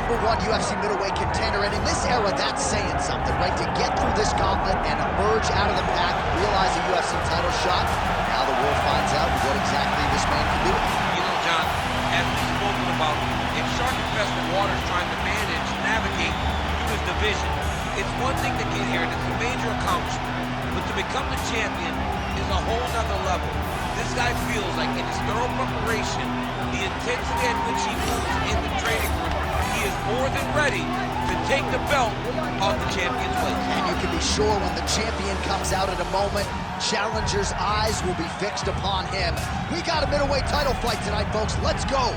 #1 UFC middleweight contender, and in this era, that's saying something, right? To get through this gauntlet and emerge out of the pack, realize a UFC title shot. Now the world finds out what exactly this man can do. You know, John, as we've spoken about, if shark-infested waters trying to manage, navigate through his division, it's one thing to get here, and it's a major accomplishment. But to become the champion is a whole nother level. This guy feels like in his thorough preparation, the intensity at which he moves in the training room, he is more than ready to take the belt off the champion's waist. And you can be sure when the champion comes out at a moment, challengers' eyes will be fixed upon him. We got a middleweight title fight tonight, folks. Let's go.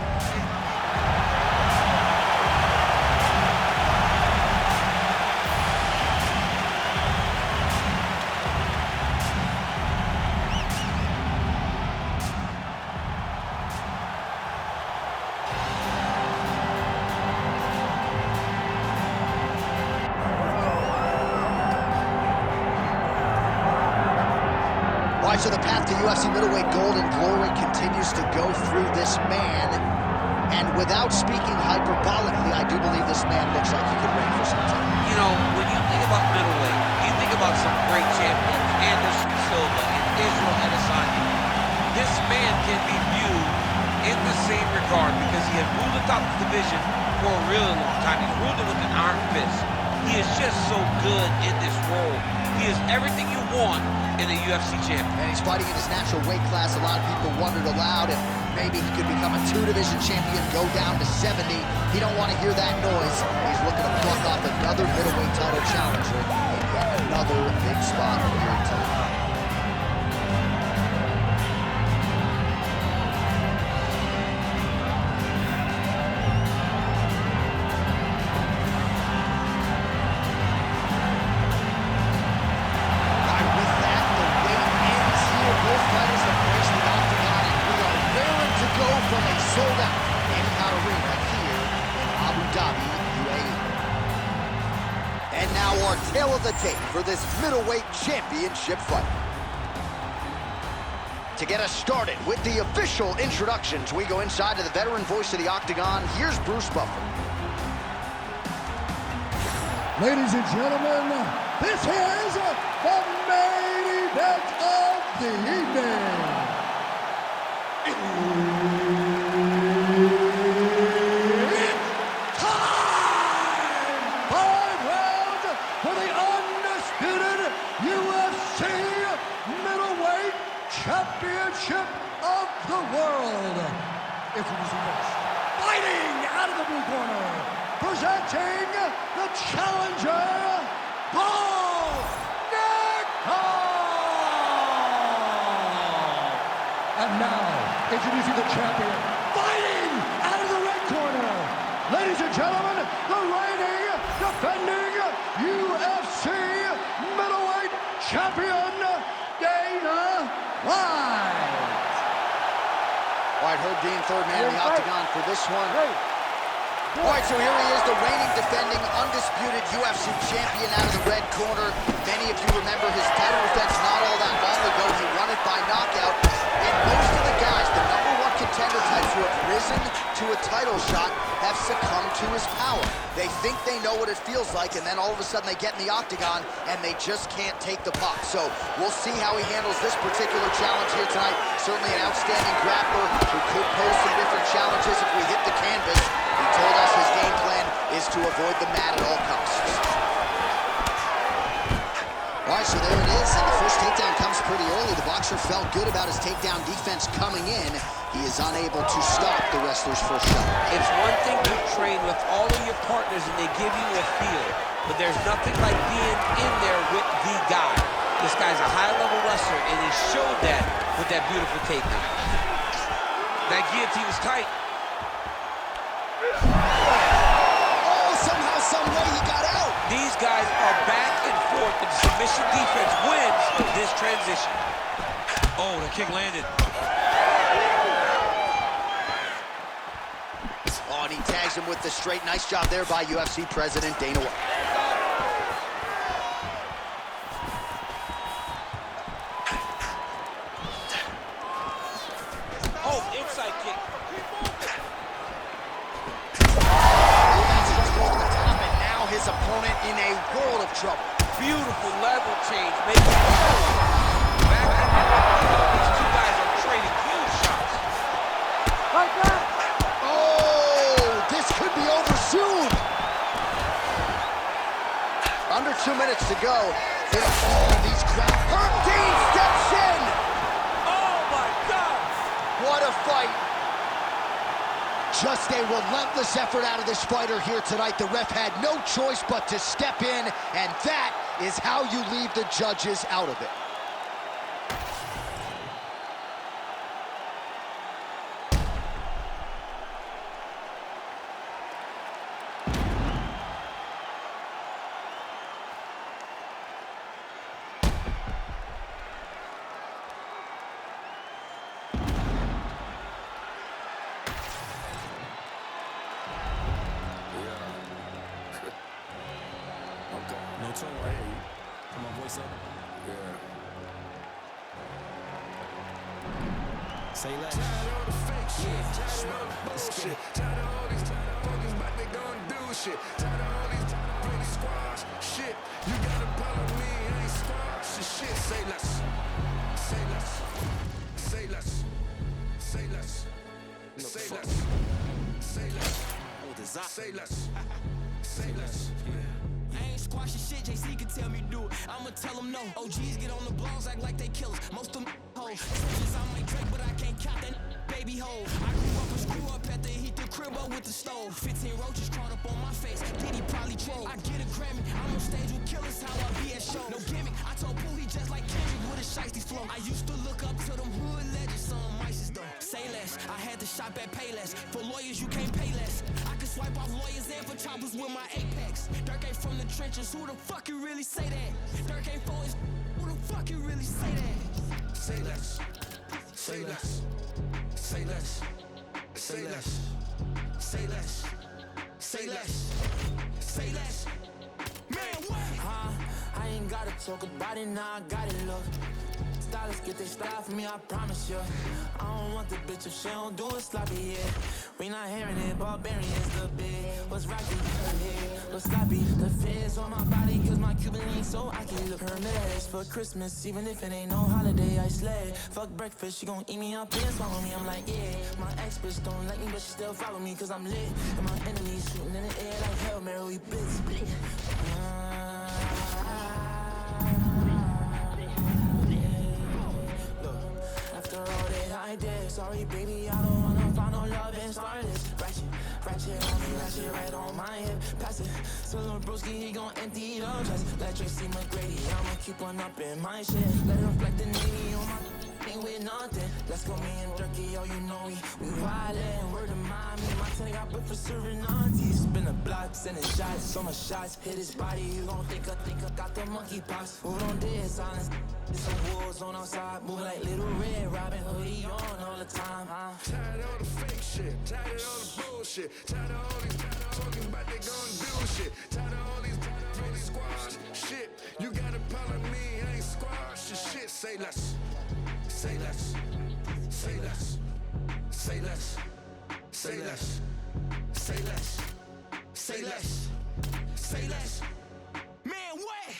All right, so the path to UFC middleweight gold and glory continues to go through this man. And without speaking hyperbolically, I do believe this man looks like he could reign for some time. You know, when you think about middleweight, you think about some great champions, Anderson Silva and Israel Adesanya. This man can be viewed in the same regard because he has ruled the top of the division for a really long time. He's ruled it with an iron fist. He is just so good in this role. He is everything you want in a UFC champion. And he's fighting in his natural weight class. A lot of people wondered aloud if maybe he could become a 2-division champion, go down to 70. He don't want to hear that noise. He's looking to pluck off another middleweight title challenger in yet another big spot here tonight. And now our tale of the tape for this middleweight championship fight. To get us started with the official introductions, we go inside to the veteran voice of the Octagon. Here's Bruce Buffer. Ladies and gentlemen, this is the main event of the evening. Championship of the world. Introducing first, fighting out of the blue corner, presenting the challenger, and now, introducing the champion, fighting out of the red corner. Ladies and gentlemen, the reigning, defending UFC middleweight champion, Dana White. All right, Herb Dean, third man in the Octagon for this one. All right, so here he is, the reigning, defending, undisputed UFC champion out of the red corner. Many of you remember his title defense not all that long ago. He won it by knockout. And most of the guys, the #1 contender types who have risen to a title shot, have succumbed to his power. They think they know what it feels like, and then all of a sudden they get in the Octagon, and they just can't take the pop. So we'll see how he handles this particular challenge here tonight. Certainly an outstanding grappler who could pose some different challenges if we hit the canvas. He told us his game plan is to avoid the mat at all costs. All right, so there it is, and the first takedown comes pretty early. The boxer felt good about his takedown defense coming in. He is unable to stop the wrestler's first shot. It's one thing to train with all of your partners and they give you a feel, but there's nothing like being in there with the guy. This guy's a high-level wrestler, and he showed that with that beautiful takedown. That guillotine is tight. Oh, somehow, some way he got out. These guys are back and forth, and submission defense wins this transition. Oh, the kick landed. Oh, and he tags him with the straight. Nice job there by UFC President Dana White. Oh, inside kick. Oh, that's a world of trouble. Beautiful level change, making back and forth. These two guys are trading huge shots. Like that. Oh, this could be over soon. Under 2 minutes to go. In all these crowds. Herb Dean steps in. Oh my God! What a fight. Just a relentless effort out of this fighter here tonight. The ref had no choice but to step in, and that is how you leave the judges out of it. No tone, right? Put my voice up. Yeah. Say less. Tired of all the fake shit. Tired of all the bullshit. Tired of all these focus, but they gon' do shit. Tired of all these pretty squash shit. You gotta follow me, I ain't squash shit. Say less. Say less. Say less. Say less. Say less. Say less. Say less. Say less. I ain't squashing shit, JC can tell me do it. I'ma tell them no. OGs get on the blogs, act like they killers. Most of them hoes. Trenches, I'm like Drake, but I can't count that baby hole. I grew up a screw up at the heat the crib up with the stove. 15 roaches crawled up on my face. Diddy probably troll. I get a Grammy. I'm on stage with killers, how I be at shows. No gimmick. I told Pooh he just like Kendrick with a shiesty flow. I used to look up to them hood legends, some mices though. Say less. I had to shop at Payless. For lawyers, you can't pay less. I can swipe off lawyers and for choppers with my Apex. Dirk ain't from the trenches. Who the fuck you really say that? Dirk ain't for his. Who the fuck you really say that? Say less. Say less. Say less. Say less. Say less. Say less. Say less. Man, what? I ain't gotta talk about it, now I got it, look. Stylists get their style from me, I promise you. I don't want the bitch if she don't do it sloppy, yeah. We not hearing it, barbarians the big. What's rocky, her head, what's sloppy. The feds on my body, cause my Cuban ain't so I can look her mess for Christmas, even if it ain't no holiday, I slay. Fuck breakfast, she gon' eat me up and swallow me, I'm like, yeah. My ex bitch don't like me, but she still follow me, cause I'm lit. And my enemies shooting in the air like Hail Mary, we bits. After all that I did, sorry baby, I don't wanna find no love and start this. Ratchet on me, ratchet right on my hip. Pass it to little broski, he gon' empty it up. Just let Tracy McGrady, I'ma keep on up in my shit. Let her reflect the Navy on my ain't with nothing. Let's go me and Durkee, oh you know we wildin'. Word of mine, me, my tenant got booked for serving aunties. Spin the block, sending shots, so much shots. Hit his body, you gon' think I got the monkey pox. Who don't dare silence? It's a war zone outside, moving like Little Red Robin Hoodie on all the time, huh? Tired of all the fake shit. Tired of all the bullshit. Tired of all these talking about they gon' do shit. Tired of all these pretty squash shit. You gotta follow me, I ain't squash shit. Say less. Say less. Say less. Say less. Say less. Say less. Say less. Say less. Man, what?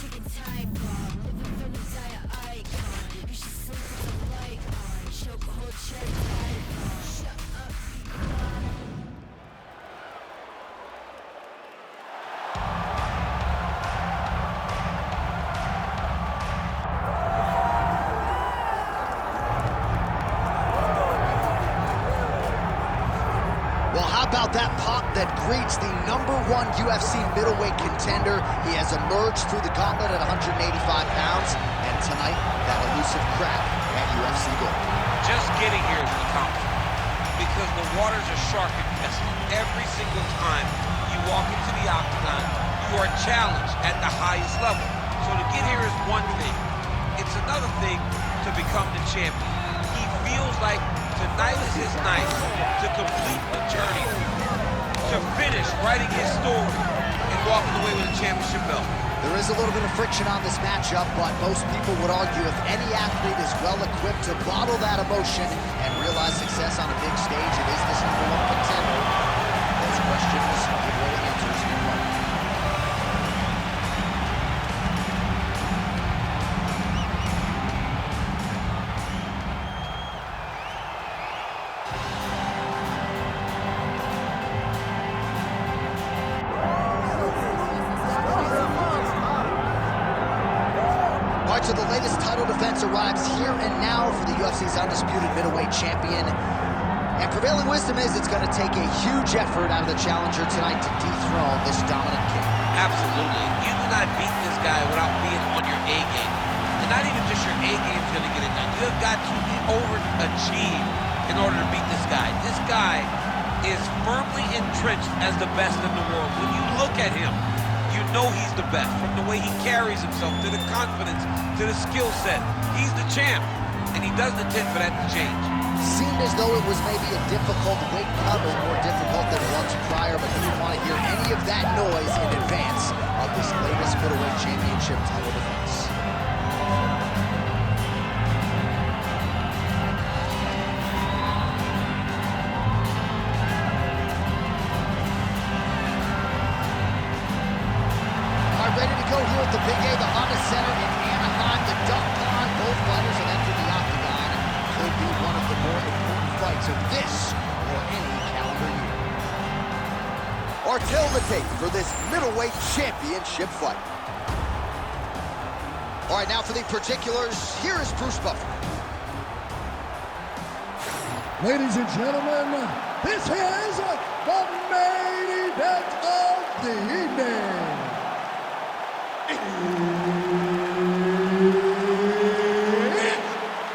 Ticking time bomb, living for desire icon. You should sleep with the light on. Choke hold check light on. Shut up, be quiet. Well, how about that pop that greets the #1 UFC middleweight contender? He has emerged through the gauntlet at 185 pounds, and tonight, that elusive crack at UFC Gold. Just getting here is an accomplishment because the waters are sharp and tested. Every single time you walk into the octagon, you are challenged at the highest level. So to get here is one thing. It's another thing to become the champion. He feels like tonight is his night to complete the journey, to finish writing his story and walking away with a championship belt. There is a little bit of friction on this matchup, but most people would argue if any athlete is well equipped to bottle that emotion and realize success on a big stage, it is this #1 contender. Those questions give way to answers in a moment. So the latest title defense arrives here and now for the UFC's undisputed middleweight champion. And prevailing wisdom is it's going to take a huge effort out of the challenger tonight to dethrone this dominant king. Absolutely. You do not beat this guy without being on your A game. And not even just your A game is going to get it done. You've got to overachieve in order to beat this guy. This guy is firmly entrenched as the best in the world. When you look at him, you know he's the best, from the way he carries himself, to the confidence, to the skill set. He's the champ, and he doesn't intend for that to change. Seemed as though it was maybe a difficult weight cut, or more difficult than once prior, but he didn't want to hear any of that noise in advance of this latest middleweight championship title defense. Ready to go here at the Big A, the Honda Center in Anaheim, the Duck Pond. Both fighters have entered the octagon. Could be one of the more important fights of this or any calendar year. Or till the date for this middleweight championship fight. All right, now for the particulars, here is Bruce Buffer. Ladies and gentlemen, this is the main event of the evening. It's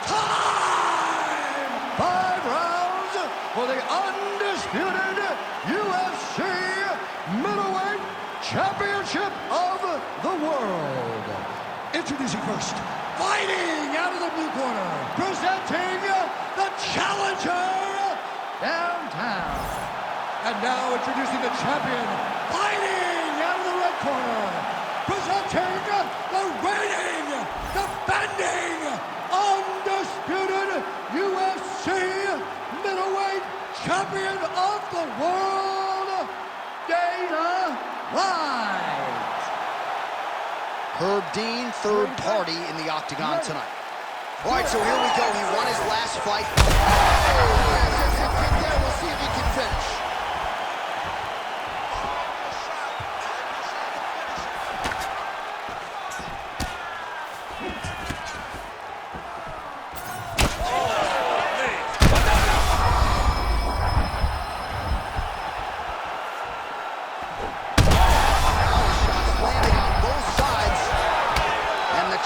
time! 5 rounds for the undisputed UFC middleweight championship of the world. Introducing first, fighting out of the blue corner, presenting the challenger downtown. And now introducing the champion, fighting out of the red corner, presenting the reigning, defending, undisputed UFC middleweight champion of the world, Dana White. Herb Dean, third party in the octagon tonight. All right, so here we go. He won his last fight. We'll see if he can finish.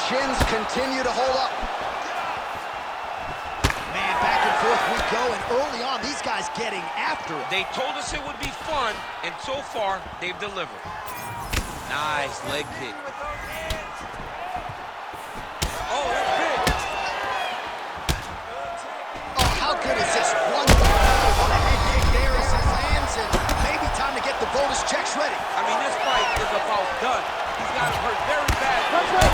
Chins continue to hold up. Man, back and forth we go, and early on, these guys getting after it. They told us it would be fun, and so far, they've delivered. Nice leg kick. Oh, that's big. Oh, how good is this? One head kick there as he lands, and maybe time to get the bonus checks ready. I mean, this fight is about done. He's got hurt very bad. That's right.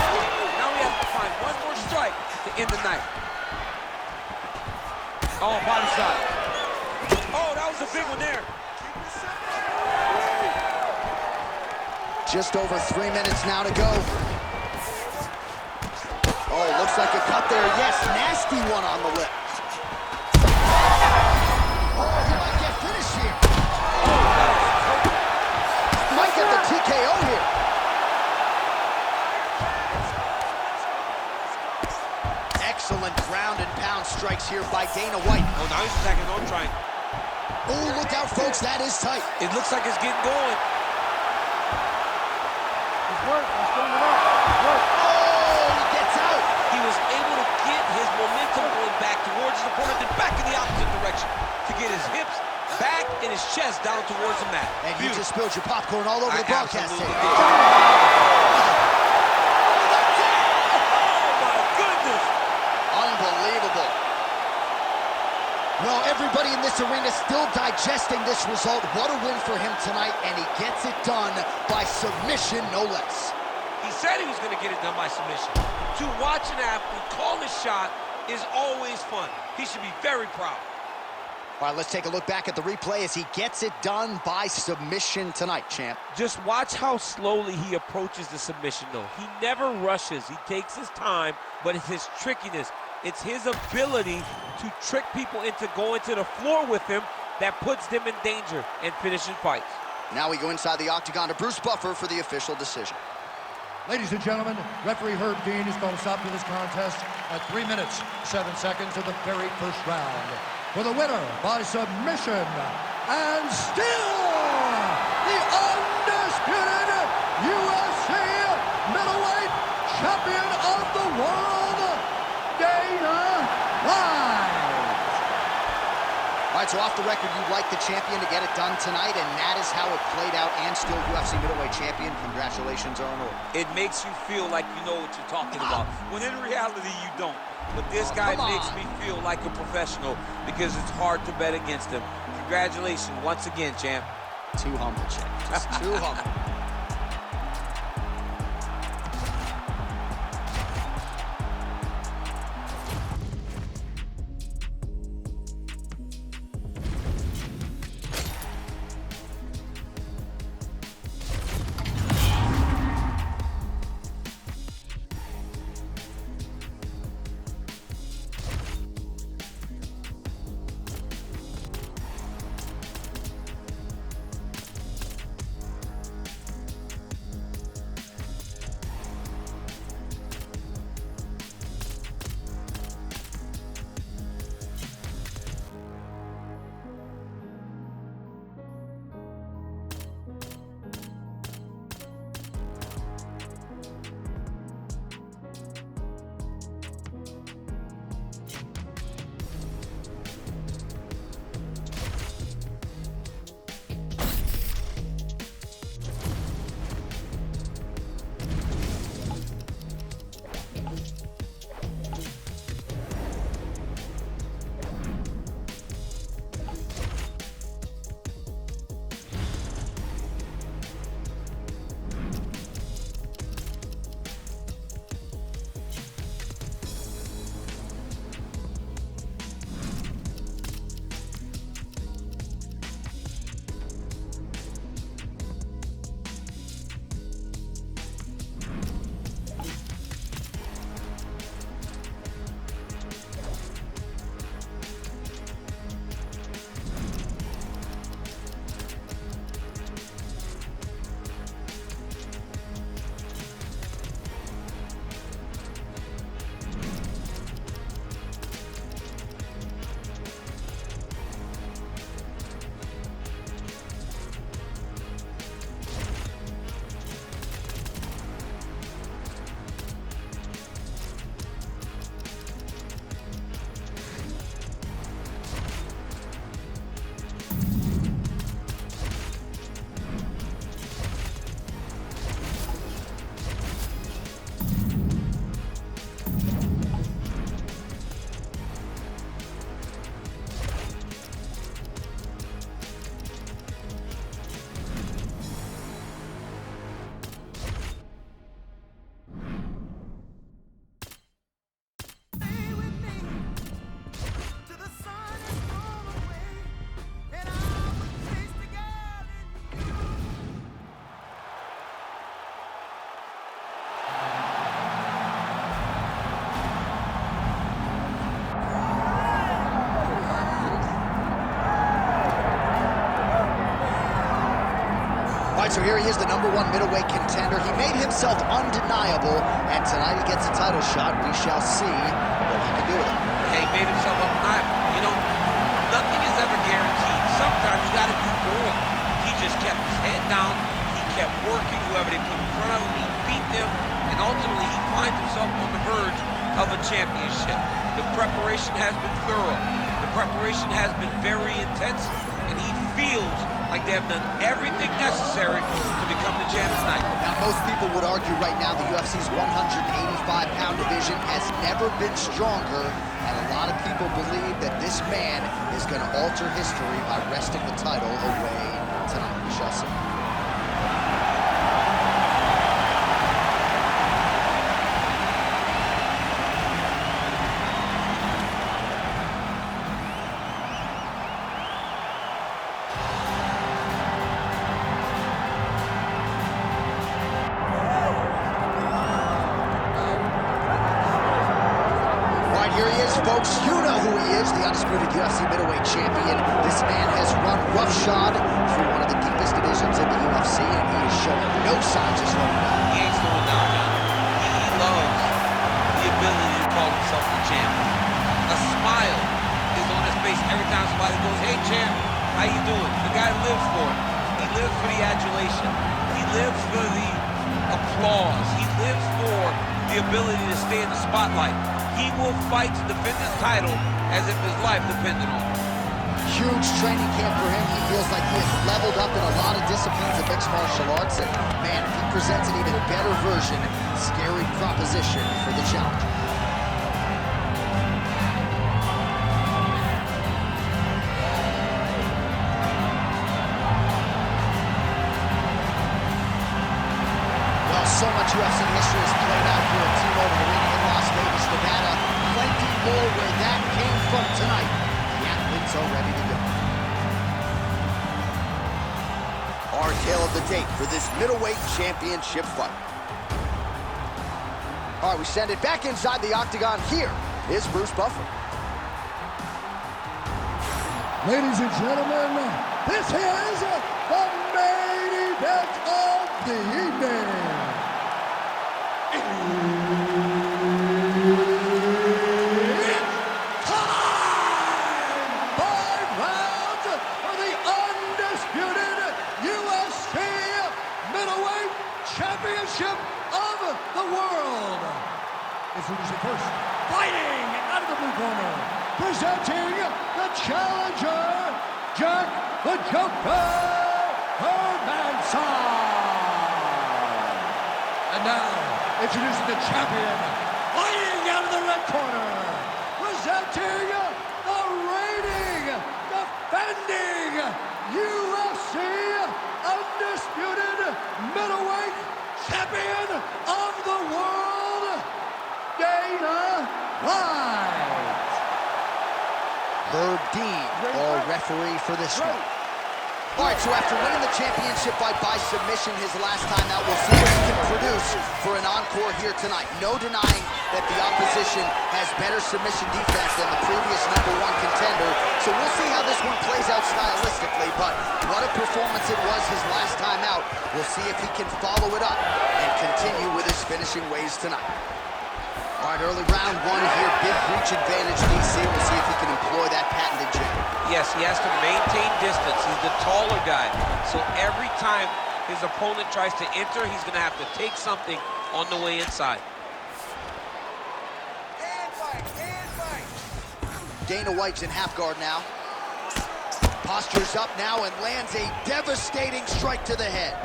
Now we have to find one more strike to end the night. Oh, body shot. Oh, that was a big one there. Just over 3 minutes now to go. Oh, looks like a cut there. Yes, nasty one on the lip. Oh, he might get finished here. Might get the TKO here. Excellent ground and pound strikes here by Dana White. Oh, now he's attacking his own triangle. Oh, look out, folks. That is tight. It looks like it's getting going. It's work. It's going up. It's work. Oh, he gets out. He was able to get his momentum going back towards his opponent and back in the opposite direction to get his hips back and his chest down towards the mat. And you just spilled your popcorn all over the broadcast absolutely tape. did. Unbelievable. Well, everybody in this arena still digesting this result. What a win for him tonight, and he gets it done by submission, no less. He said he was going to get it done by submission. To watch an athlete call the shot is always fun. He should be very proud. All right, let's take a look back at the replay as he gets it done by submission tonight, champ. Just watch how slowly he approaches the submission, though. He never rushes. He takes his time, but it's his trickiness. It's his ability to trick people into going to the floor with him that puts them in danger and finishing fights. Now we go inside the octagon to Bruce Buffer for the official decision. Ladies and gentlemen, referee Herb Dean is going to stop to this contest at 3 minutes, 7 seconds of the very first round. For the winner by submission, and still the undisputed UFC middleweight champion of the world, Dana White. All right, so off the record, you'd like the champion to get it done tonight, and that is how it played out, and still UFC middleweight champion. Congratulations, Arnold. It makes you feel like you know what you're talking about, when in reality you don't. But this guy makes me feel like a professional because it's hard to bet against him. Congratulations once again, champ. Too humble, champ. Just too humble. So here he is, the #1 middleweight contender. He made himself undeniable, and tonight he gets a title shot. We shall see what he can do with it. He made himself undeniable. You know, nothing is ever guaranteed. Sometimes you got to do more. He just kept his head down. He kept working whoever they put in front of him. He beat them, and ultimately he finds himself on the verge of a championship. The preparation has been thorough. The preparation has been very intense, and he feels like they have done everything necessary to become the champ tonight. Now, most people would argue right now the UFC's 185-pound division has never been stronger, and a lot of people believe that this man is going to alter history by wresting the title away tonight. We shall see. undisputed UFC middleweight champion. This man has run roughshod through one of the deepest divisions in the UFC, and he is showing no signs of slowing down. He ain't slowing down, man. He loves the ability to call himself the champ. A smile is on his face every time somebody goes, "Hey, champ, how you doing?" The guy lives for it. He lives for the adulation. He lives for the applause. He lives for the ability to stay in the spotlight. He will fight to defend his title as if his life depended on it. Huge training camp for him. He feels like he has leveled up in a lot of disciplines of mixed martial arts. And man, if he presents an even better version, scary proposition for the challenger. Well, so much UFC history has played out for a team over the ring in Las Vegas, Nevada. Plenty more where that came from tonight. The athletes are ready to go. Our tale of the tape for this middleweight championship fight. All right, we send it back inside the octagon. Here is Bruce Buffer. Ladies and gentlemen, this is the main event of the evening. It's time! 5 rounds for the undisputed UFC middleweight championship of the world. Introducing first, fighting out of the blue corner, presenting the challenger, Jack the Joker Hermansson. And now, introducing the champion, fighting out of the red corner, presenting the reigning, defending UFC undisputed middleweight champion of the world, Dana White. Herb Dean, our referee for this one. All right, so after winning the championship fight by submission his last time out, we'll see what he can produce for an encore here tonight. No denying that the opposition has better submission defense than the previous #1 contender, so we'll see how this one plays out stylistically, but what a performance it was his last time out. We'll see if he can follow it up and continue with his finishing ways tonight. All right, early round 1 here, big reach advantage, DC. We'll see if he can employ that patented jab. Yes, he has to maintain distance. He's the taller guy. So every time his opponent tries to enter, he's going to have to take something on the way inside. Hand fight, hand fight. Dana White's in half guard now. Postures up now and lands a devastating strike to the head.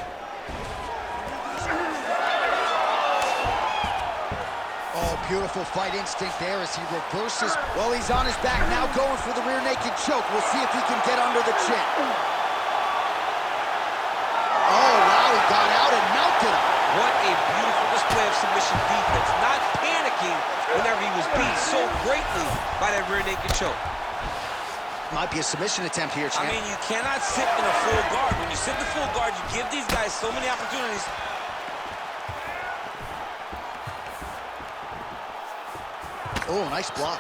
Oh, beautiful fight instinct there as he reverses. Well, he's on his back now, going for the rear naked choke. We'll see if he can get under the chin. Oh, wow, he got out and mounted him. What a beautiful display of submission defense. Not panicking whenever he was beat so greatly by that rear naked choke. Might be a submission attempt here, champ. I mean, you cannot sit in a full guard. When you sit in the full guard, you give these guys so many opportunities. Oh, nice block.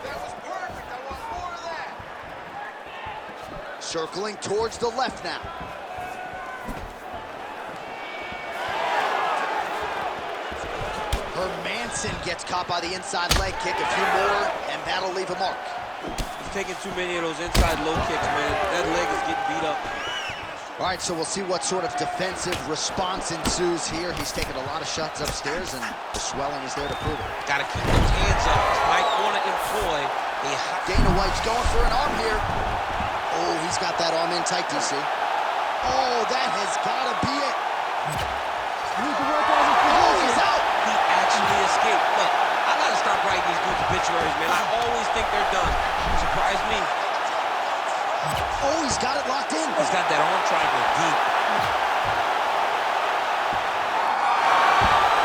That was perfect. I want more of that. Circling towards the left now. Hermansson gets caught by the inside leg kick. A few more, and that'll leave a mark. He's taking too many of those inside low kicks, man. That leg is getting beat up. All right, so we'll see what sort of defensive response ensues here. He's taken a lot of shots upstairs, and the swelling is there to prove it. Got to keep those hands up. Might want to employ a Dana White's going for an arm here. Oh, he's got that arm in tight, DC. Oh, that has got to be it. Oh, he's out. He actually escaped. Look, I got to stop writing these dudes obituaries, man. I always think they're done. Surprise me. Oh, he's got it locked in. He's got that arm triangle deep.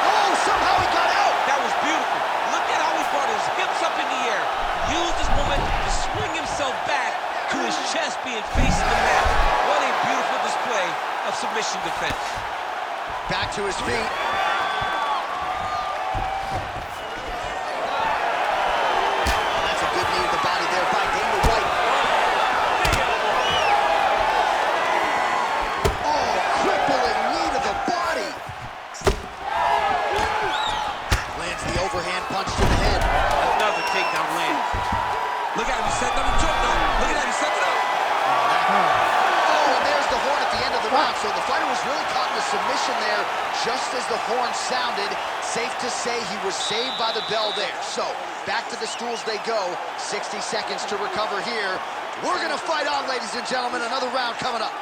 Oh, somehow he got out. That was beautiful. Look at how he brought his hips up in the air. Used this momentum to swing himself back to his chest being facing the mat. What a beautiful display of submission defense. Back to his feet. That's a good Look at him, he's setting up the choke now. Look at that, he's setting it up. Oh, and there's the horn at the end of the round. So the fighter was really caught in a submission there just as the horn sounded. Safe to say he was saved by the bell there. So back to the stools they go. 60 seconds to recover here. We're going to fight on, ladies and gentlemen. Another round coming up.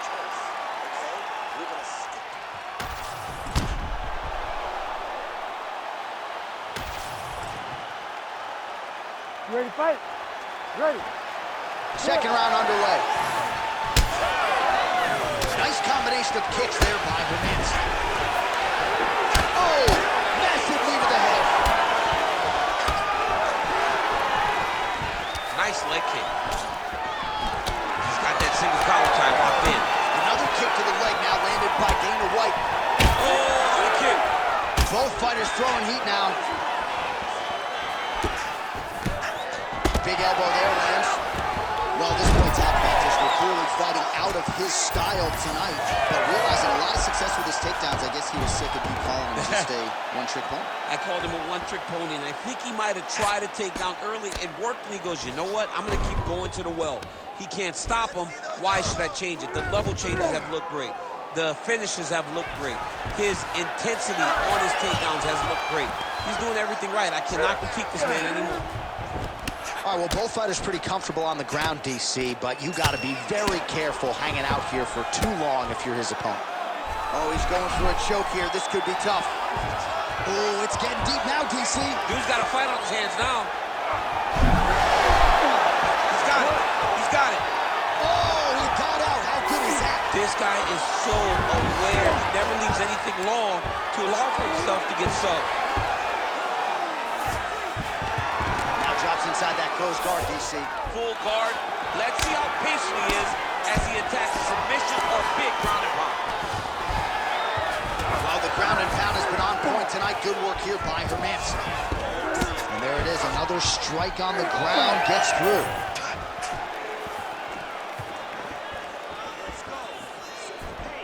You ready to fight? Ready. Second round underway. Nice combination of kicks there by Hermanson. Oh, massive knee to the head. Nice leg kick. He's got that single collar tie locked in. Another kick to the leg now landed by Dana White. Oh, the kick. Both fighters throwing heat now. Big elbow there lands. Well, this points out that just we're clearly fighting out of his style tonight, but realizing a lot of success with his takedowns. I guess he was sick of you calling him just a one-trick pony. I called him a one-trick pony, and I think he might have tried to take down early. It worked, and he goes, you know what? I'm going to keep going to the well. He can't stop him. Why should I change it? The level changes have looked great. The finishes have looked great. His intensity on his takedowns has looked great. He's doing everything right. I cannot critique this man anymore. All right, well, both fighters pretty comfortable on the ground, DC, but you got to be very careful hanging out here for too long if you're his opponent. Oh, he's going for a choke here. This could be tough. Oh, it's getting deep now, DC. Dude's got a fight on his hands now. He's got it. He's got it. Oh, he got out. How good is that? This guy is so aware. He never leaves anything long to allow for himself to get subbed. Drops inside that closed guard, DC. Full guard. Let's see how patient he is as he attacks a submission or big ground and pound. Well, the ground and pound has been on point tonight. Good work here by Hermanson. And there it is, another strike on the ground, gets through.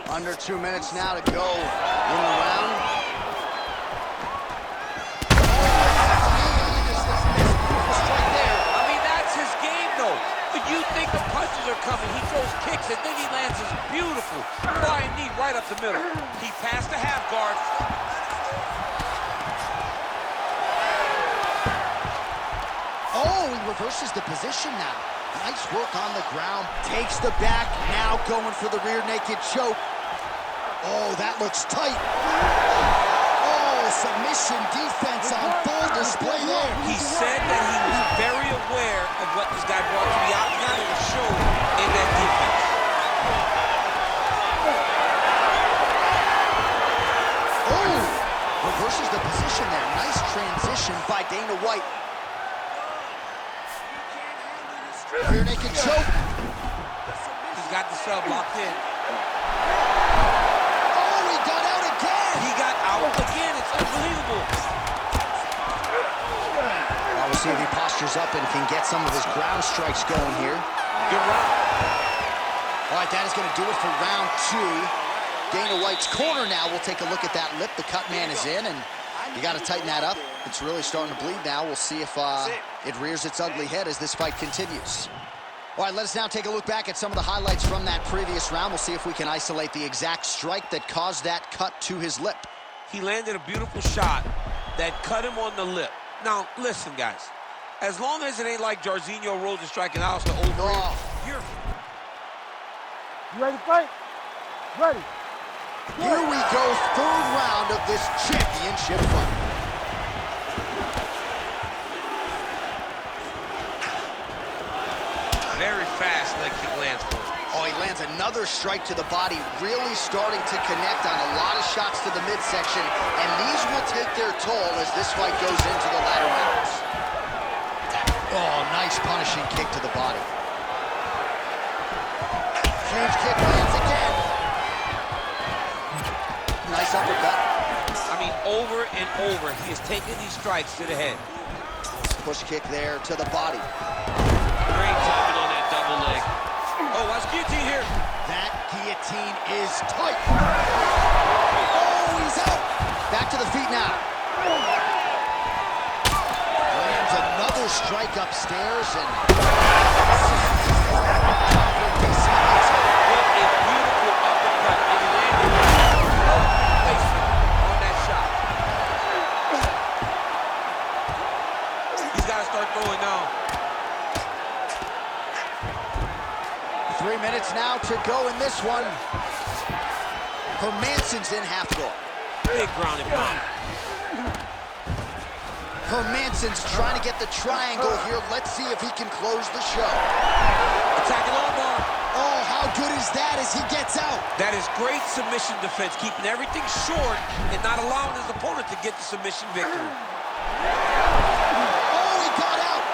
Under 2 minutes now to go in the round. You think the punches are coming, he throws kicks, and then he lands his beautiful flying knee right up the middle. He passed the half guard. Oh, he reverses the position now. Nice work on the ground, takes the back, now going for the rear naked choke. Oh, that looks tight. Submission defense on full display there. He said that he was very aware of what this guy brought to the octagon, and it showed in that defense. Oh, reverses the position there. Nice transition by Dana White. Rear naked choke. He's got the sub locked in. Oh, he got out again. He got out again. It's unbelievable. Well, we'll see if he postures up and can get some of his ground strikes going here. Good round. All right, that is going to do it for round 2. Dana White's corner now. We'll take a look at that lip. The cut man is in, and you got to tighten that up. It's really starting to bleed now. We'll see if it rears its ugly head as this fight continues. All right, let us now take a look back at some of the highlights from that previous round. We'll see if we can isolate the exact strike that caused that cut to his lip. He landed a beautiful shot that cut him on the lip. Now, listen, guys. As long as it ain't like Jairzinho Rosa striking out to over you're... You ready to fight? Ready. Here we go, third round of this championship fight. Very fast leg kick lands for him. Oh, he lands another strike to the body, really starting to connect on a lot of shots to the midsection, and these will take their toll as this fight goes into the latter rounds. Oh, nice punishing kick to the body. Huge kick lands again. Nice uppercut. I mean, over and over, he is taking these strikes to the head. Push kick there to the body. Great timing on that double leg. Oh, watch guillotine here. That guillotine is tight. Oh, he's out. Back to the feet now. Lands another strike upstairs and 3 minutes now to go in this one. Hermansson's in half guard. Big ground and pound. Hermansson's trying to get the triangle here. Let's see if he can close the show. Attacking armbar. Oh, how good is that as he gets out? That is great submission defense, keeping everything short and not allowing his opponent to get the submission victory. Oh, he got out.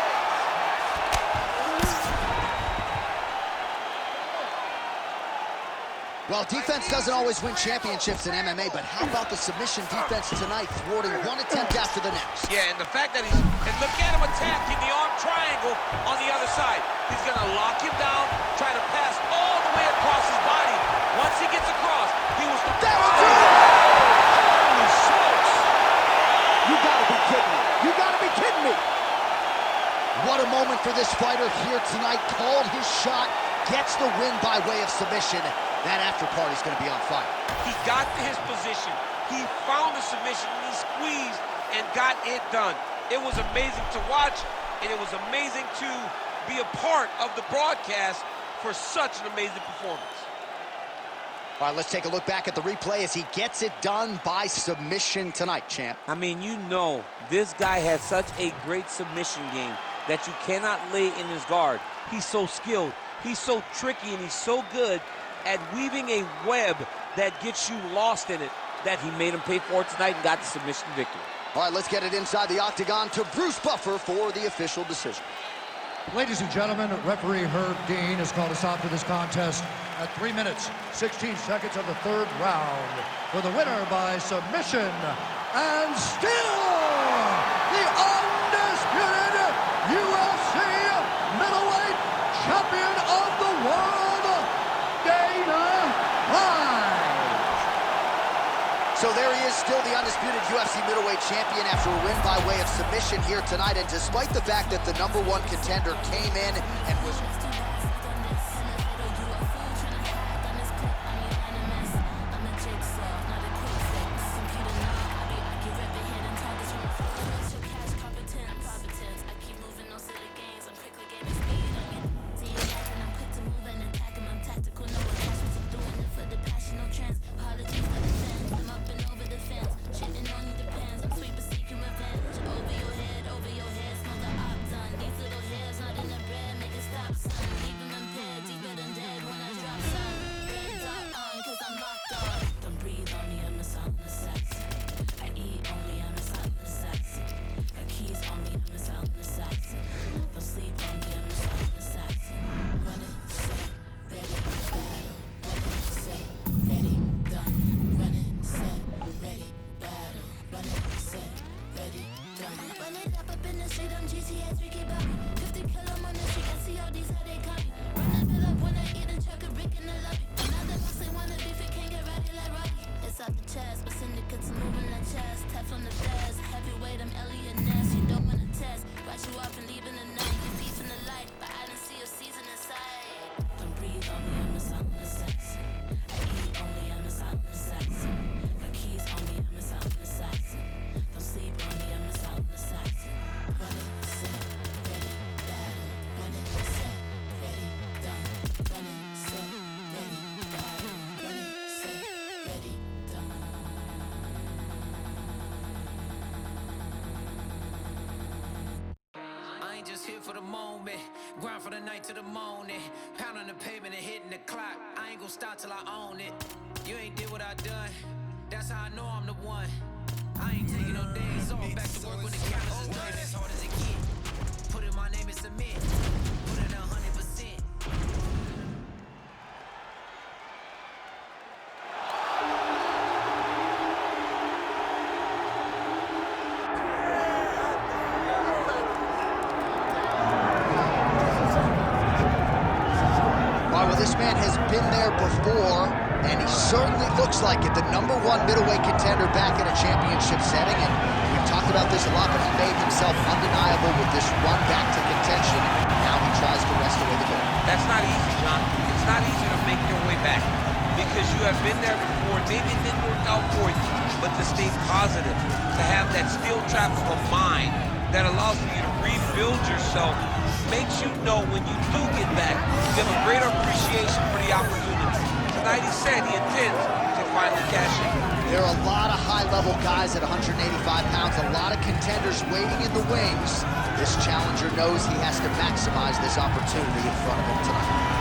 Well, defense doesn't always win championships in MMA, but how about the submission defense tonight, thwarting one attempt after the next? Yeah, and the fact that and look at him attacking the arm triangle on the other side. He's gonna lock him down, try to pass all the way across his body. Once he gets across, he was the... That'll do it! Holy smokes! You gotta be kidding me. You gotta be kidding me. What a moment for this fighter here tonight. Called his shot, gets the win by way of submission. That after party's gonna be on fire. He got to his position. He found the submission, and he squeezed and got it done. It was amazing to watch, and it was amazing to be a part of the broadcast for such an amazing performance. All right, let's take a look back at the replay as he gets it done by submission tonight, champ. I mean, you know, this guy has such a great submission game that you cannot lay in his guard. He's so skilled, he's so tricky, and he's so good at weaving a web that gets you lost in it, that he made him pay for it tonight and got the submission victory. All right, let's get it inside the octagon to Bruce Buffer for the official decision. Ladies and gentlemen, referee Herb Dean has called a stop to this contest at 3 minutes, 16 seconds of the third round. For the winner by submission, and still the undisputed UFC middleweight champion of the world, So there he is, still the undisputed UFC middleweight champion after a win by way of submission here tonight. And despite the fact that the #1 contender came in and was... For the moment, grind for the night to the morning, pound on the pavement and hitting the clock. I ain't gonna stop till I own it. You ain't did what I done, that's how I know I'm the one. I ain't taking no days off, back to work when the counters is done. As hard as it get, put in my name and submit, put in 100%. This man has been there before, and he certainly looks like it. The #1 middleweight contender back in a championship setting, and we've talked about this a lot, but he made himself undeniable with this run back to contention. Now he tries to wrest away the gold. That's not easy, John. It's not easy to make your way back because you have been there before. Maybe it didn't work out for you, but to stay positive, to have that steel trap of a mind that allows you to rebuild yourself makes you know when you do get back, you have a greater appreciation for the opportunity. Tonight he said he intends to finally cash in. There are a lot of high-level guys at 185 pounds, a lot of contenders waiting in the wings. This challenger knows he has to maximize this opportunity in front of him tonight.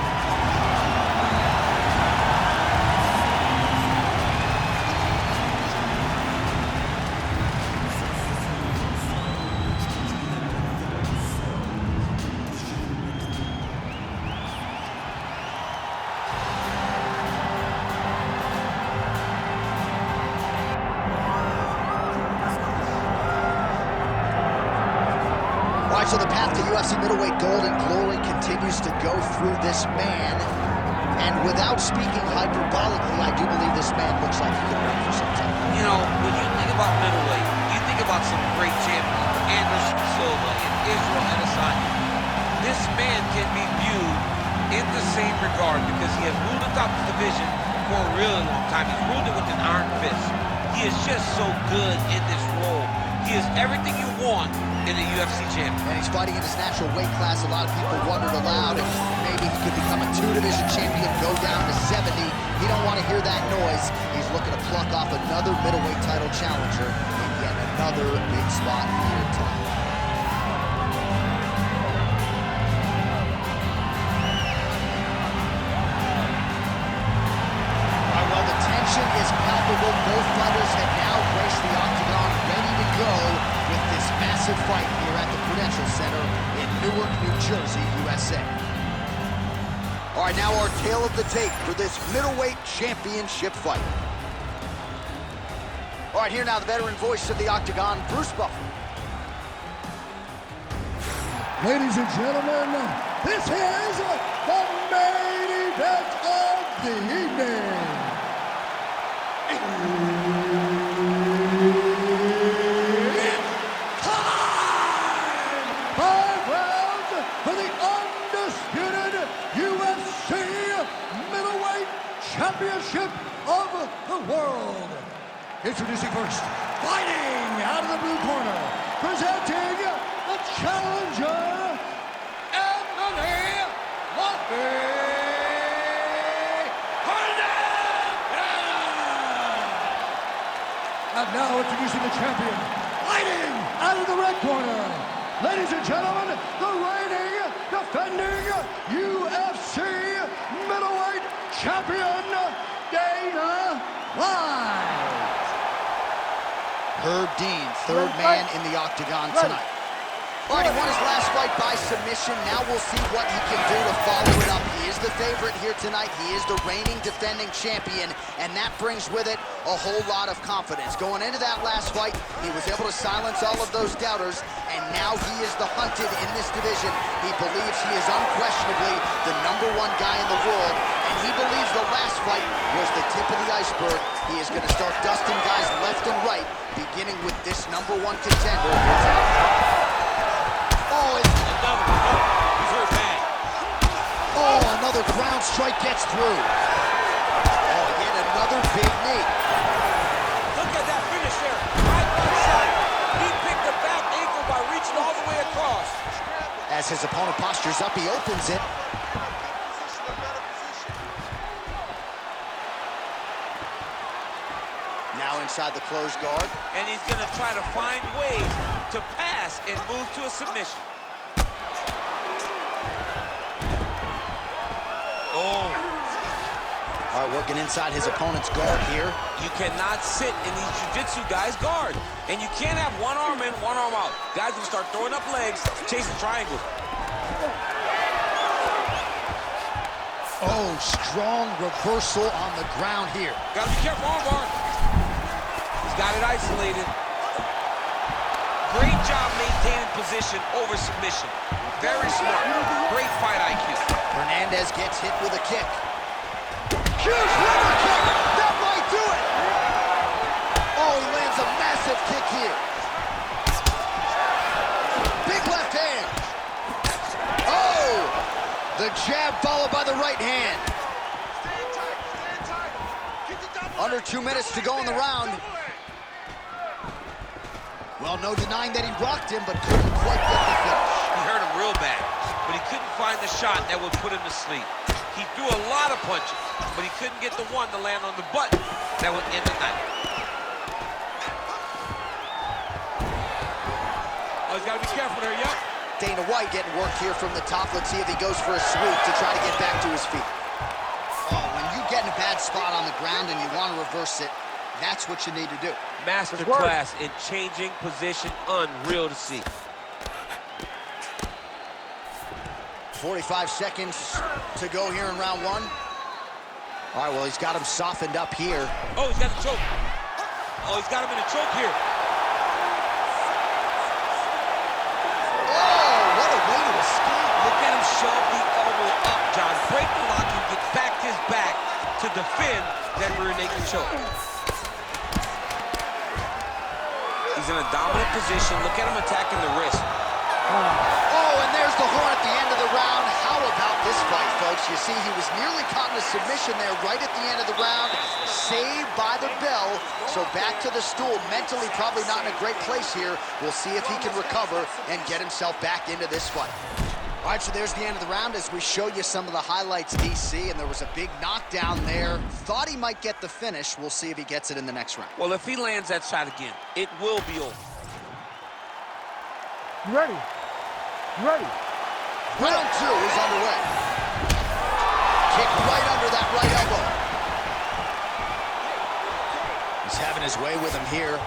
All right, so the path to UFC middleweight gold and glory continues to go through this man. And without speaking hyperbolically, I do believe this man looks like he could run for some time. You know, when you think about middleweight, you think about some great champions, Anderson Silva and Israel Adesanya. This man can be viewed in the same regard because he has ruled atop the division for a really long time. He's ruled it with an iron fist. He is just so good in this role. He is everything you want in a UFC champion. And he's fighting in his natural weight class. A lot of people wondered aloud if maybe he could become a 2-division champion, go down to 70. He don't want to hear that noise. He's looking to pluck off another middleweight title challenger in yet another big spot here tonight. All right, well, the tension is palpable. Both fighters have now graced the octagon, ready to go with this massive fight here at the Prudential Center in Newark, New Jersey, USA. All right, now our tale of the tape for this middleweight championship fight. All right, here now the veteran voice of the octagon, Bruce Buffer. Ladies and gentlemen, this is the main event of the evening. It's time! 5 rounds for the undisputed UFC middleweight championship of the world. Introducing first, fighting out of the blue corner, presenting the challenger, Anthony Luffy Hernandez! And now introducing the champion, fighting out of the red corner, ladies and gentlemen, the reigning, defending UFC middleweight champion, Dana White. Herb Dean, third man in the octagon tonight. All right, he won his last fight by submission. Now we'll see what he can do to follow it up. He is the favorite here tonight. He is the reigning defending champion, and that brings with it a whole lot of confidence. Going into that last fight, he was able to silence all of those doubters, and now he is the hunted in this division. He believes he is unquestionably the #1 guy in the world, and he believes the last fight was the tip of the iceberg. He is going to start dusting guys left and right, beginning with this #1 contender. He's hurt bad. Oh, another ground strike gets through. Oh, yet another big knee. Look at that finish there. Right side. He picked the back ankle by reaching all the way across. As his opponent postures up, he opens it. Now inside the closed guard. And he's going to try to find ways to pass and move to a submission. Oh. All right, working inside his opponent's guard here. You cannot sit in these jiu-jitsu guys' guard. And you can't have one arm in, one arm out. Guys will start throwing up legs, chasing triangles. Oh, strong reversal on the ground here. Gotta be careful, armbar. He's got it isolated. Great job maintaining position over submission. Very smart. Great fight IQ. Hernandez gets hit with a kick. Huge liver kick! That might do it! Oh, he lands a massive kick here. Big left hand. Oh! The jab followed by the right hand. Under 2 minutes to go in the round. Well, no denying that he rocked him, but couldn't quite get the finish. He hurt him real bad. but he couldn't find the shot that would put him to sleep. He threw a lot of punches, but he couldn't get the one to land on the button that would end the night. Oh, he's got to be careful there, yup. Dana White getting work here from the top. Let's see if he goes for a sweep to try to get back to his feet. Oh, when you get in a bad spot on the ground and you want to reverse it, that's what you need to do. Masterclass in changing position, unreal to see. 45 seconds to go here in round one. All right, well, he's got him softened up here. Oh, he's got the choke. Oh, he's got him in a choke here. Oh, what a way to escape. Look at him shove the elbow up, John. Break the lock and get back his back to defend that rear naked choke. He's in a dominant position. Look at him attacking the wrist. Oh, and there's the horn at the end of the round. How about this fight, folks? You see, he was nearly caught in a submission there right at the end of the round. Saved by the bell. So back to the stool. Mentally probably not in a great place here. We'll see if he can recover and get himself back into this fight. All right, so there's the end of the round as we show you some of the highlights, DC, and there was a big knockdown there. Thought he might get the finish. We'll see if he gets it in the next round. Well, if he lands that shot again, it will be over. You ready? You ready? Round two is underway. Kick right under that right elbow. He's having his way with him here.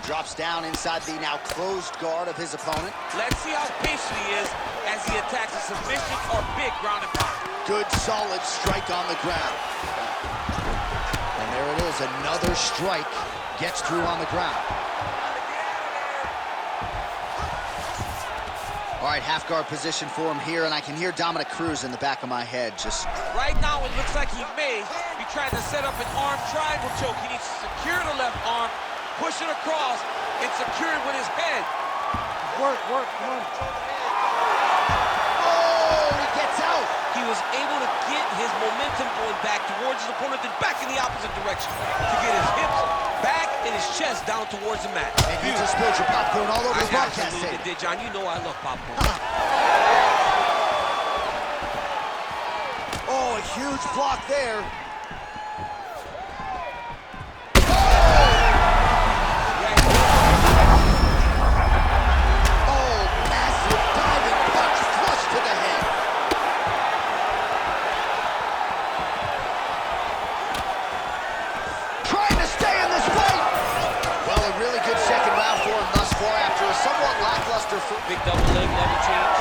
Drops down inside the now closed guard of his opponent. Let's see how patient he is as he attacks a submission or big ground and pound. Good, solid strike on the ground. And there it is, another strike gets through on the ground. All right, half guard position for him here, and I can hear Dominic Cruz in the back of my head. Just right now, it looks like he may be trying to set up an arm triangle choke. He needs to secure the left arm, push it across, and secure it with his head. Work, come on. oh, he gets out. He was able to get his momentum going back towards his opponent, then back in the opposite direction to get his hips back and his chest down towards the mat. And you just spilled your popcorn all over the broadcast absolutely table. did, John. You know I love popcorn. Oh, a huge block there. Oh, massive diving punch flush to the head. Trying to stay in this fight. Well, a really good second round for him thus far after a somewhat lackluster Big double leg, level change.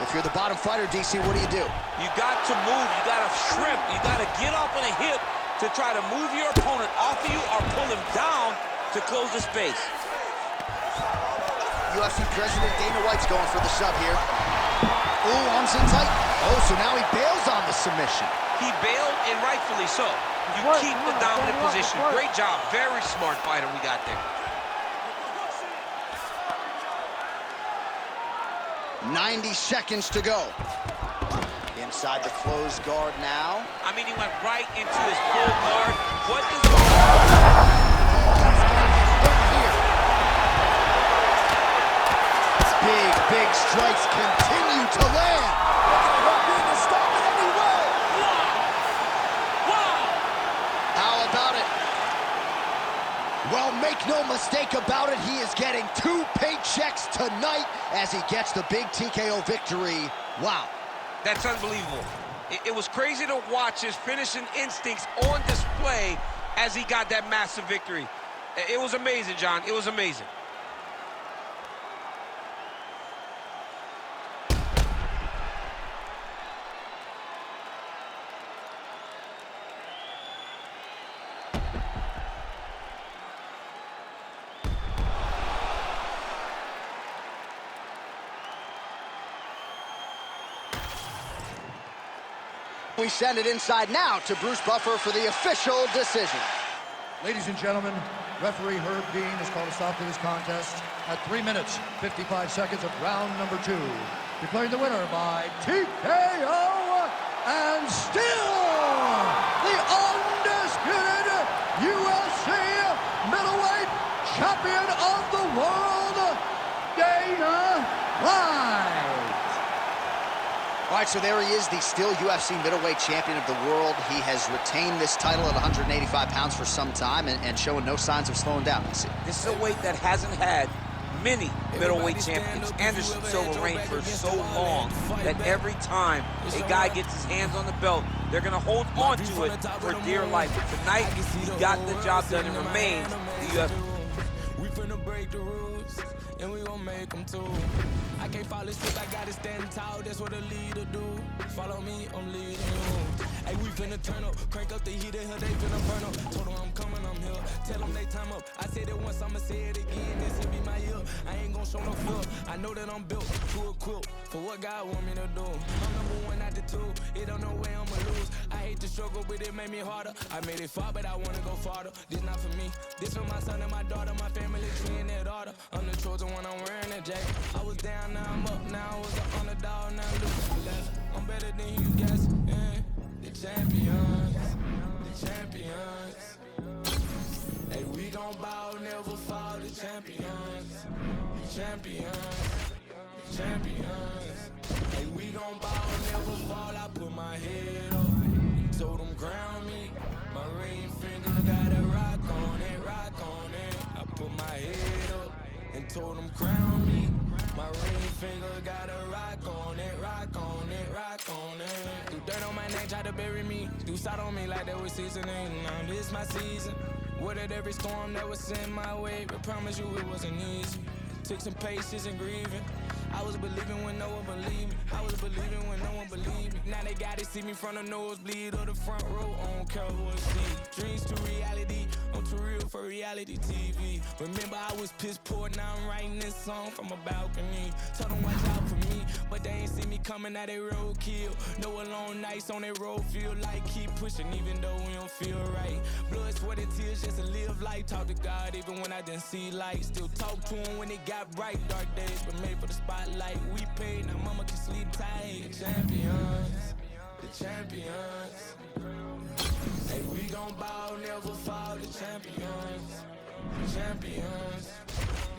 If you're the bottom fighter, DC, what do? You got to move. You got to shrimp. You got to get off on a hip to try to move your opponent off of you or pull him down to close the space. UFC President Dana White's going for the sub here. Ooh, arms in tight. Oh, so now he bails on the submission. He bailed, and rightfully so. You keep the dominant position. Great job. Very smart fighter we got there. 90 seconds to go. Inside the closed guard now. I mean, he went right into his full guard. What does Big strikes continue to land. Stop it anyway. Wow! How about it? Well, make no mistake about it, he is getting 2 paychecks tonight as he gets the big TKO victory. Wow. That's unbelievable. It was crazy to watch his finishing instincts on display as he got that massive victory. It was amazing, John. It was amazing. We send it inside now to Bruce Buffer for the official decision. Ladies and gentlemen, referee Herb Dean has called a stop to this contest at 3 minutes, 55 seconds of round number 2. Declaring the winner by TKO and still the undisputed UFC middleweight of the world, Dana White. All right, so there he is, the still UFC middleweight champion of the world. He has retained this title at 185 pounds for some time and showing no signs of slowing down. This is a weight that hasn't had many middleweight champions. Anderson Silva reigned for so long that every time a guy gets his hands on the belt, they're going to hold on to it for dear life. But tonight, he got the job done and remains the UFC. We finna break the rules, and we gon' make them too. I can't fall asleep, I gotta stand tall, that's what a leader do. Follow me, I'm leading you. Hey, we finna turn up, crank up the heat, they finna burn up. Told them I'm coming, I'm here, tell them they time up. I said it once, I'ma say it again, this will be my year. I ain't gon' show no fear, I know that I'm built to equip for what God want me to do. I'm #1 out the two, it don't know where I'ma lose. I hate the struggle, but it made me harder. I made it far, but I wanna go farther. This not for me, this for my son and my daughter, my family tree and that order. I'm the chosen one, I'm wearing that jacket. I was down, now I'm up, now I was the underdog, now I'm losing left. I'm better than you guess, yeah. The champions, the champions. Hey, we gon' bow, never fall, the champions, the champions, the champions. Hey, we gon' bow, never fall, I put my head up, and told them ground me. My ring finger got a rock on it, I put my head up, and told them crown me. My ring finger got a rock on it, rock on it, rock on it. Do dirt on my neck, try to bury me. Do side on me like that was seasoning. Now this my season. Weathered every storm that was sent my way, but promise you it wasn't easy. Took some patience and grieving. I was believing when no one believed me. I was believing when no one believed me. Now they gotta see me from the nosebleed or the front row on Cowboy seat. Dreams to reality, I'm too real for reality TV. Remember I was piss poor, now I'm writing this song from a balcony. Told them watch out for me, but they ain't see me coming out they roadkill. No alone nights on that road, feel like keep pushing even though we don't feel right. Blood, sweat, and tears just to live life. Talk to God even when I didn't see light. Still talk to him when it got bright. Dark days were made for the spotlight. We paid, now mama can sleep tight. The champions, the champions. Hey, we gon' bow, never fall. The champions, the champions,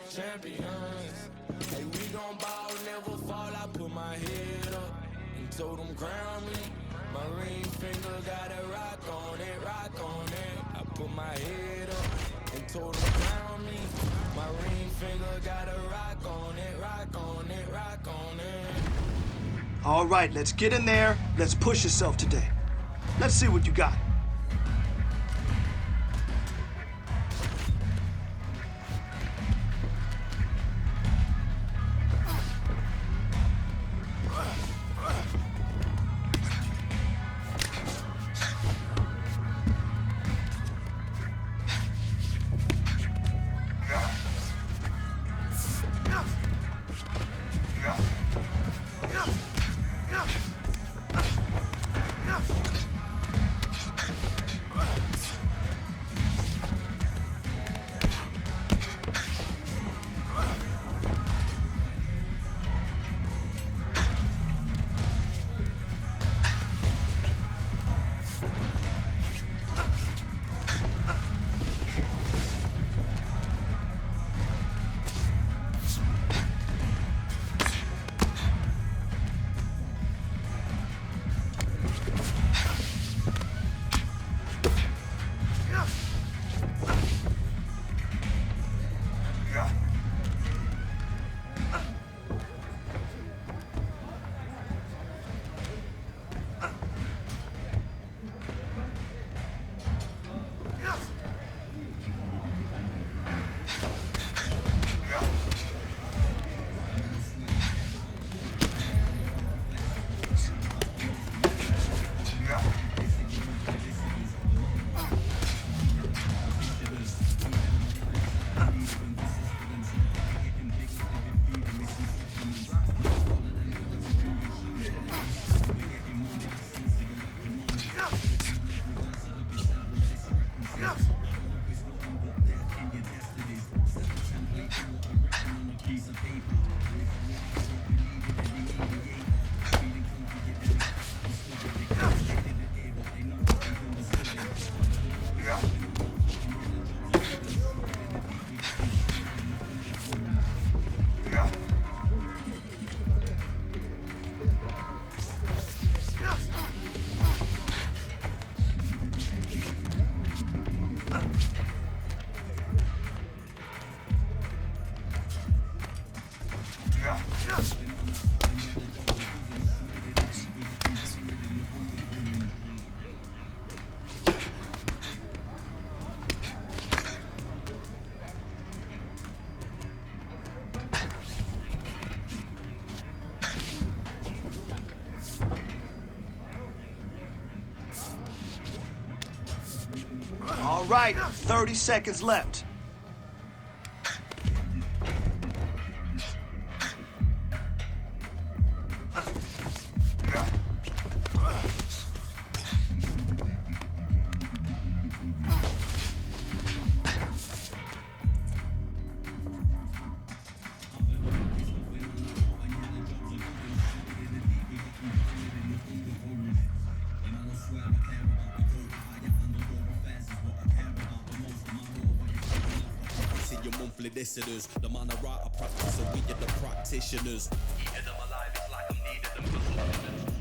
the champions. Hey, we gon' bow, never fall. I put my head up and told them crown me. My ring finger got a rock on it, rock on it. I put my head up and told them crown me. My ring finger got a rock on it, rock on it, rock on it. All right, let's get in there. Let's push yourself today. Let's see what you got. All right, 30 seconds left. Your monthly listeners, the man I write a practice, so we are the practitioners. Keeping them alive, it's like I'm needed them for sustenance.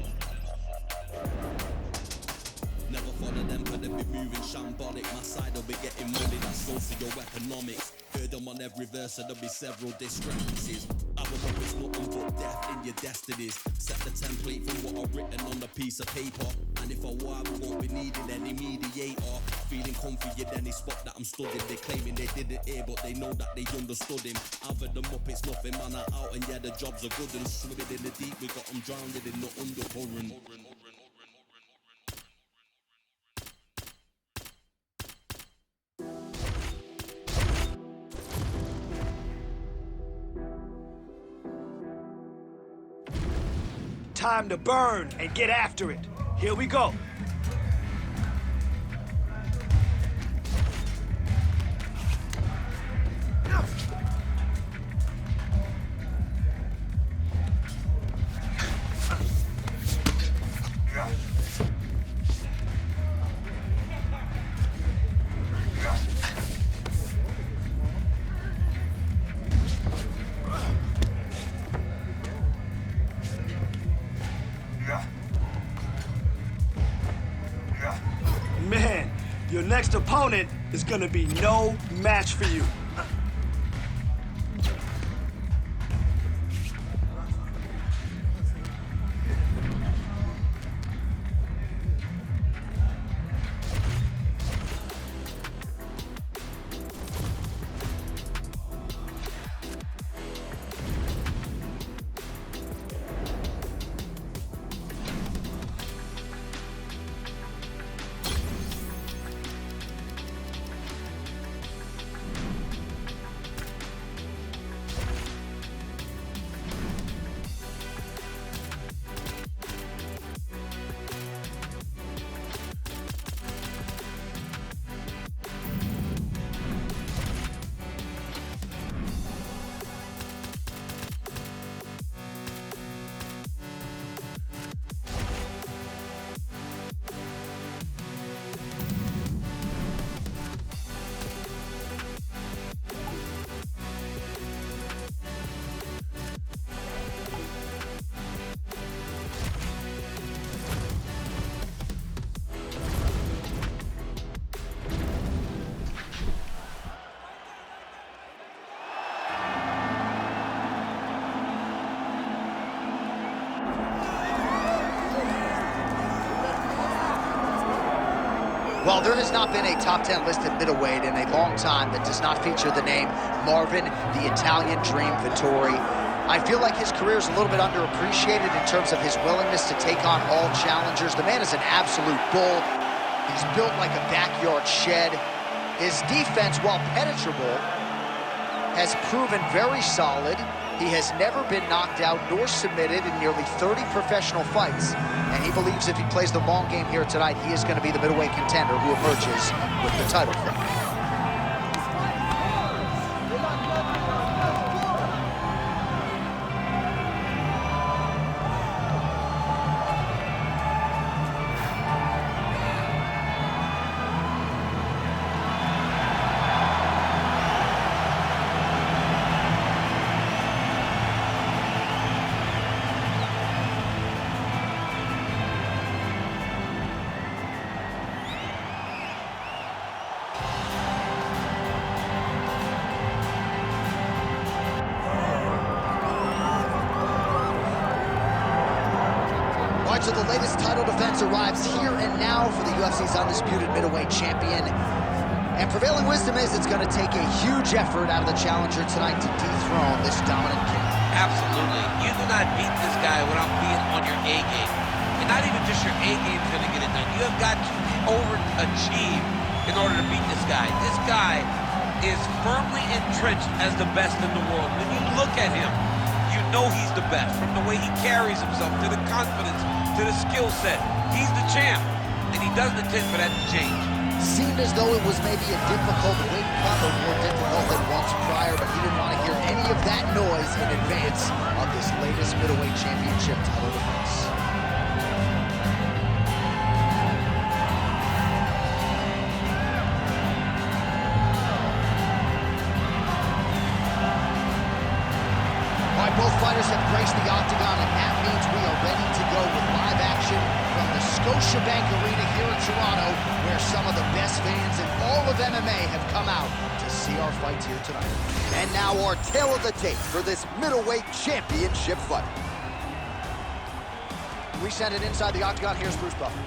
Never follow them, but they be moving shambolic. My side will be getting money, that's socio-economics. Heard them on every verse, so there'll be several discrepancies. Our hope is nothing but death in your destinies. Set the template from what I've written on a piece of paper. And if I were, we won't be needing any mediator. Feeling comfy in any spot that I'm stood in. They claiming they didn't hear, but they know that they understood him. Either them up, it's nothing, man, are out, and yeah, the jobs are good. And swimming in the deep, we got them drowned in the undercurrent. Time to burn and get after it. Here we go. Man, your next opponent is gonna be no match for you. Well, there has not been a top 10 listed middleweight in a long time that does not feature the name Marvin the Italian Dream Vettori. I feel like his career is a little bit underappreciated in terms of his willingness to take on all challengers. The man is an absolute bull. He's built like a backyard shed. His defense, while penetrable, has proven very solid. He has never been knocked out nor submitted in nearly 30 professional fights. And he believes if he plays the long game here tonight, he is going to be the middleweight contender who emerges with the title fight. rounds of the latest title defense arrives here and now for the UFC's undisputed middleweight champion. And prevailing wisdom is it's going to take a huge effort out of the challenger tonight to dethrone this dominant king. Absolutely. You do not beat this guy without being on your A game. And not even just your A game is going to get it done. You have got to overachieve in order to beat this guy. This guy is firmly entrenched as the best in the world. When you look at him, you know he's the best. From the way he carries himself, to the confidence, to the skill set. He's the champ, and he doesn't intend for that to change. Seemed as though it was maybe a difficult weight cut, or more difficult than once prior, but he didn't want to hear any of that noise in advance of this latest middleweight championship title defense. All right, both fighters have graced the octagon, and that means we are ready to go with live action from the Scotiabank Arena here in Toronto, where some of the best fans in all of MMA have come out to see our fights here tonight. And now our tale of the tape for this middleweight championship fight. We send it inside the octagon. Here's Bruce Buffer.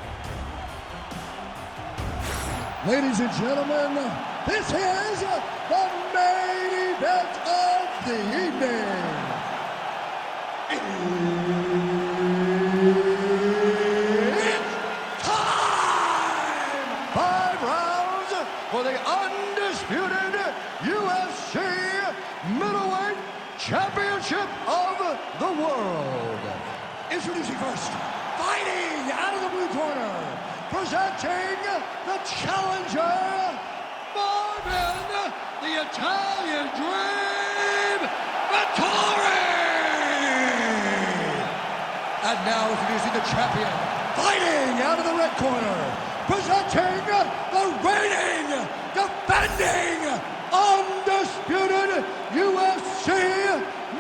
Ladies and gentlemen, this is the main event of the evening. It's time! 5 rounds for the undisputed UFC middleweight championship of the world. Introducing first, fighting out of the blue corner, presenting the challenger, Marvin, the Italian Dream, Vittori! And now introducing the champion, fighting out of the red corner, presenting the reigning, defending, undisputed UFC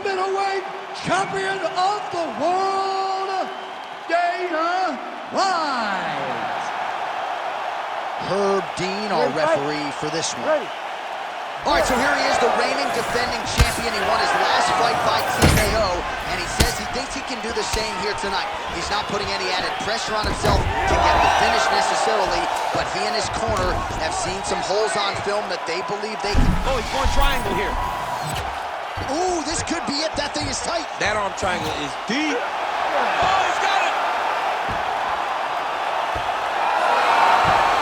middleweight champion of the world, Dana White. Herb Dean, our referee for this one. All right, so here he is, the reigning defending champion. He won his last fight by TKO, and he says he thinks he can do the same here tonight. He's not putting any added pressure on himself to get the finish necessarily, but he and his corner have seen some holes on film that they believe they can... Oh, he's going triangle here. Ooh, this could be it. That thing is tight. That arm triangle is deep. Oh, he's got it.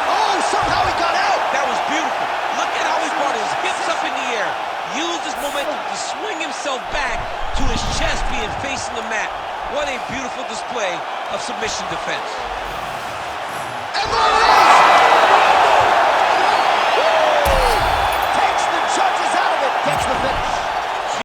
Oh, somehow he got out. That was beautiful. Look at how he brought his hips up in the air. Used his momentum to swing himself back to his chest being facing the mat. What a beautiful display of submission defense.